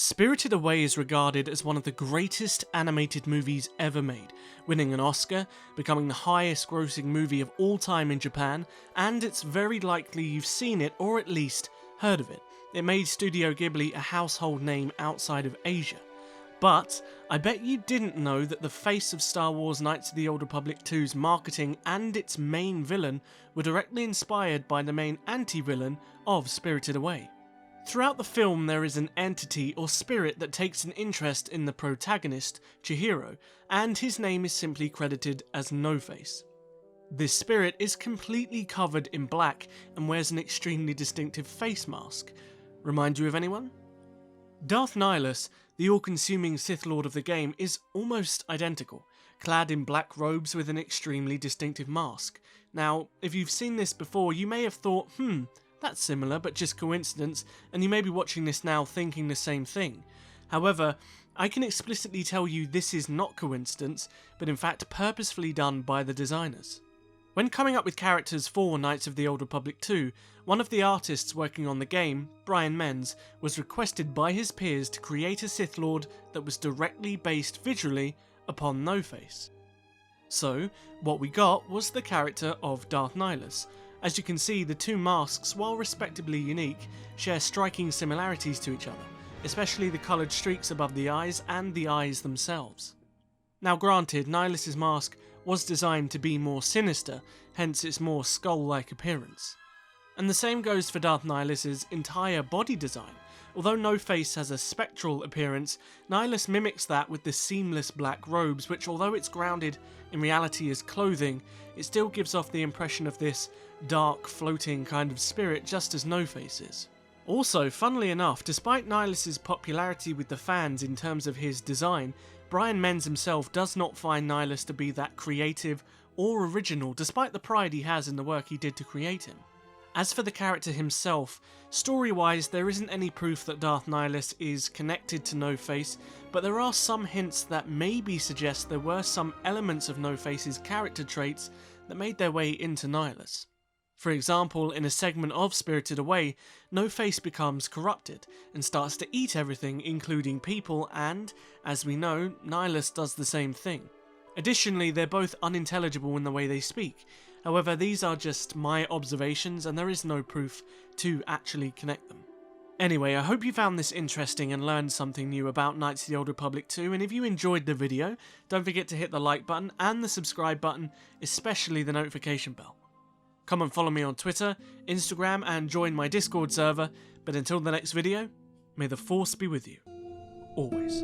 Spirited Away is regarded as one of the greatest animated movies ever made, winning an Oscar, becoming the highest grossing movie of all time in Japan, and it's very likely you've seen it or at least heard of it. It made Studio Ghibli a household name outside of Asia. But I bet you didn't know that the face of Star Wars Knights of the Old Republic 2's marketing and its main villain were directly inspired by the main anti-villain of Spirited Away. Throughout the film there is an entity or spirit that takes an interest in the protagonist, Chihiro, and his name is simply credited as No-Face. This spirit is completely covered in black and wears an extremely distinctive face mask. Remind you of anyone? Darth Nihilus, the all-consuming Sith Lord of the game, is almost identical, clad in black robes with an extremely distinctive mask. Now, if you've seen this before, you may have thought, that's similar, but just coincidence, and you may be watching this now thinking the same thing. However, I can explicitly tell you this is not coincidence, but in fact purposefully done by the designers. When coming up with characters for Knights of the Old Republic 2, one of the artists working on the game, Brian Menz, was requested by his peers to create a Sith Lord that was directly based visually upon No-Face. So, what we got was the character of Darth Nihilus. As you can see, the two masks, while respectably unique, share striking similarities to each other, especially the coloured streaks above the eyes and the eyes themselves. Now granted, Nihilus's mask was designed to be more sinister, hence its more skull-like appearance. And the same goes for Darth Nihilus's entire body design. Although No-Face has a spectral appearance, Nihilus mimics that with the seamless black robes, which although it's grounded in reality as clothing, it still gives off the impression of this dark, floating kind of spirit just as No-Face is. Also, funnily enough, despite Nihilus's popularity with the fans in terms of his design, Brian Menz himself does not find Nihilus to be that creative or original, despite the pride he has in the work he did to create him. As for the character himself, story-wise there isn't any proof that Darth Nihilus is connected to No-Face, but there are some hints that maybe suggest there were some elements of No-Face's character traits that made their way into Nihilus. For example, in a segment of Spirited Away, No-Face becomes corrupted and starts to eat everything, including people, and, as we know, Nihilus does the same thing. Additionally, they're both unintelligible in the way they speak. However, these are just my observations and there is no proof to actually connect them. Anyway, I hope you found this interesting and learned something new about Knights of the Old Republic 2, and if you enjoyed the video, don't forget to hit the like button and the subscribe button, especially the notification bell. Come and follow me on Twitter, Instagram, and join my Discord server, but until the next video, may the Force be with you. Always.